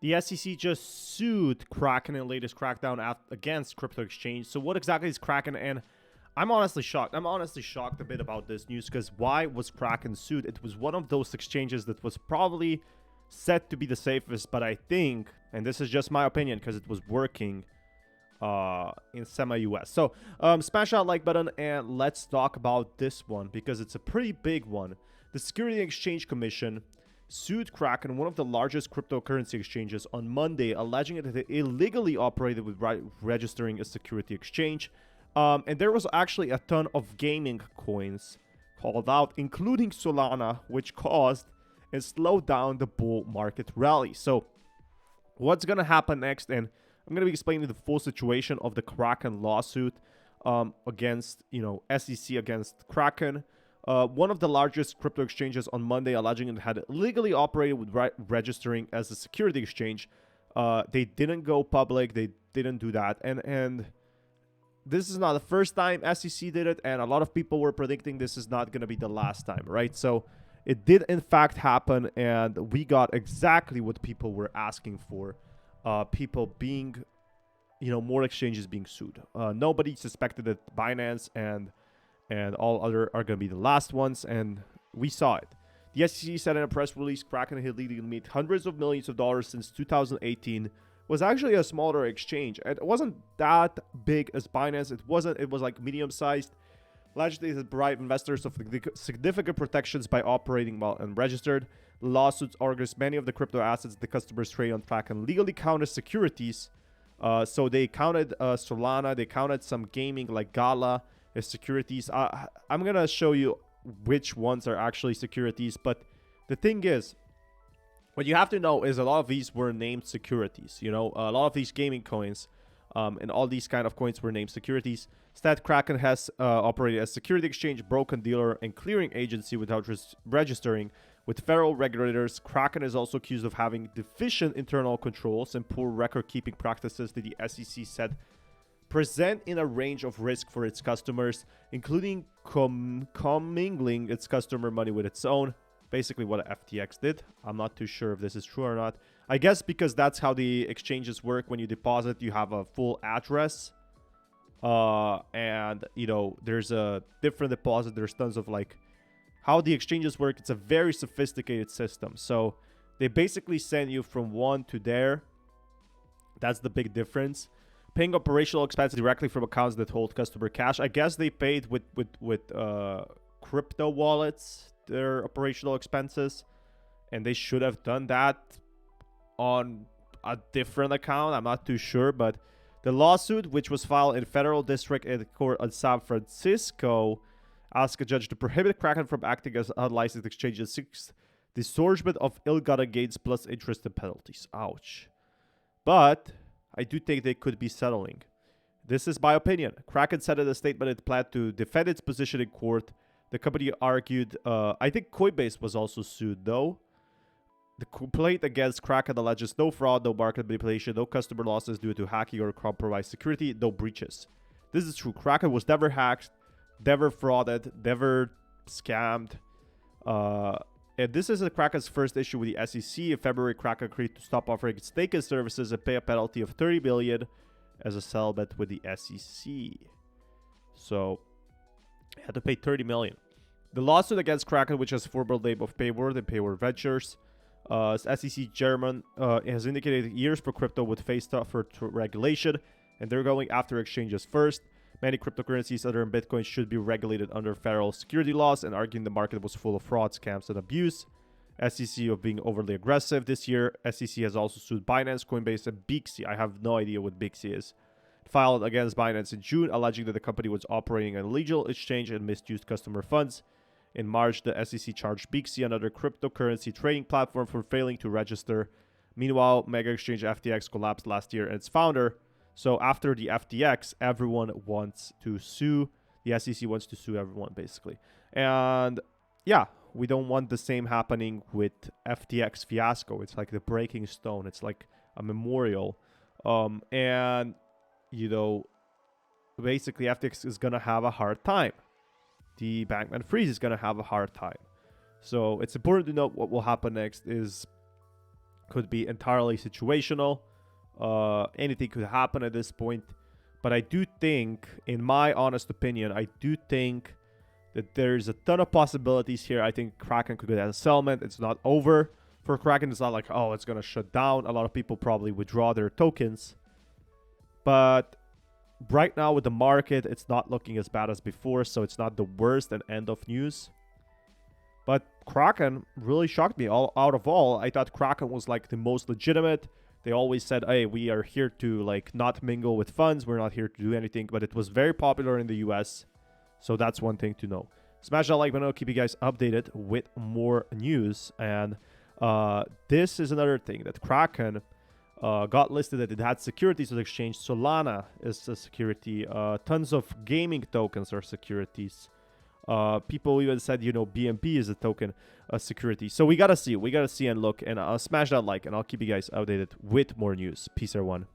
The SEC just sued Kraken in the latest crackdown against crypto exchange. So what exactly is Kraken? And I'm honestly shocked. I'm honestly shocked a bit about this news because why was Kraken sued? It was one of those exchanges that was probably said to be the safest, but I think, and this is just my opinion because it was working in semi-US. So smash that like button and let's talk about this one because it's a pretty big one. The Security Exchange Commission sued Kraken, one of the largest cryptocurrency exchanges, on Monday, alleging that it illegally operated with registering a security exchange. And there was actually a ton of gaming coins called out, including Solana, which caused and slowed down the bull market rally. So what's going to happen next? And I'm going to be explaining the full situation of the Kraken lawsuit against, SEC against Kraken. One of the largest crypto exchanges on Monday alleging it had illegally operated with registering as a security exchange. They didn't go public. They didn't do that. And this is not the first time SEC did it. And a lot of people were predicting this is not going to be the last time, right? So it did, in fact, happen. And we got exactly what people were asking for. People being, more exchanges being sued. Nobody suspected that Binance and all other are going to be the last ones, and we saw it. The SEC said in a press release, Kraken had illegally made hundreds of millions of dollars since 2018, was actually a smaller exchange. It wasn't that big as Binance. It was like medium-sized. Allegedly, it bribed investors of significant protections by operating well unregistered. Lawsuits argues many of the crypto assets the customers trade on Kraken legally count as securities. So they counted Solana, they counted some gaming like Gala as securities. I'm going to show you which ones are actually securities. But the thing is, what you have to know is a lot of these were named securities. A lot of these gaming coins and all these kind of coins were named securities. Instead, Kraken has operated as security exchange, broker dealer, and clearing agency without registering with federal regulators. Kraken is also accused of having deficient internal controls and poor record-keeping practices that the SEC said present in a range of risk for its customers, including commingling its customer money with its own. Basically what FTX did. I'm not too sure if this is true or not. I guess because that's how the exchanges work. When you deposit, you have a full address. And, there's a different deposit. There's tons of how the exchanges work. It's a very sophisticated system. So they basically send you from one to there. That's the big difference. Paying operational expenses directly from accounts that hold customer cash. I guess they paid with crypto wallets their operational expenses, and they should have done that on a different account. I'm not too sure, but the lawsuit, which was filed in federal district court in San Francisco, asked a judge to prohibit Kraken from acting as unlicensed exchange and seeks disgorgement of ill-gotten gains plus interest and penalties. Ouch. But I do think they could be settling. This is my opinion. Kraken said in a statement it planned to defend its position in court. The company argued, I think Coinbase was also sued though. The complaint against Kraken alleges no fraud, no market manipulation, no customer losses due to hacking or compromised security, no breaches. This is true. Kraken was never hacked, never frauded, never scammed. And this is Kraken's first issue with the SEC. In February, Kraken agreed to stop offering its staking services and pay a penalty of $30 million as a settlement with the SEC. So, it had to pay $30 million. The lawsuit against Kraken, which has formal name of Payward and Payward Ventures, SEC chairman has indicated years for crypto would face tougher regulation, and they're going after exchanges first. Many cryptocurrencies other than Bitcoin should be regulated under federal security laws, and arguing the market was full of fraud, scams, and abuse. SEC of being overly aggressive this year. SEC has also sued Binance, Coinbase, and Bixi. I have no idea what Bixi is. Filed against Binance in June, alleging that the company was operating an illegal exchange and misused customer funds. In March, the SEC charged Bixi, another cryptocurrency trading platform, for failing to register. Meanwhile, mega exchange FTX collapsed last year, and its founder. So after the FTX, everyone wants to sue. The SEC wants to sue everyone, basically. And yeah, we don't want the same happening with FTX fiasco. It's like the breaking stone. It's like a memorial. And, basically FTX is going to have a hard time. The Bankman Freeze is going to have a hard time. So it's important to note what will happen next is could be entirely situational. Anything could happen at this point. But I do think, in my honest opinion, I do think that there's a ton of possibilities here. I think Kraken could get a settlement. It's not over for Kraken. It's not like, oh, it's going to shut down. A lot of people probably withdraw their tokens. But right now with the market, it's not looking as bad as before. So it's not the worst and end of news. But Kraken really shocked me. Out of all, I thought Kraken was like the most legitimate. They always said, hey, we are here to like not mingle with funds. We're not here to do anything. But it was very popular in the US. So that's one thing to know. Smash that like button. I'll keep you guys updated with more news. And this is another thing that Kraken got listed that it had securities on the exchange. Solana is a security. Tons of gaming tokens are securities. People even said, you know, BNB is a token security. So we gotta see and look, and smash that like, and I'll keep you guys updated with more news. Peace, everyone.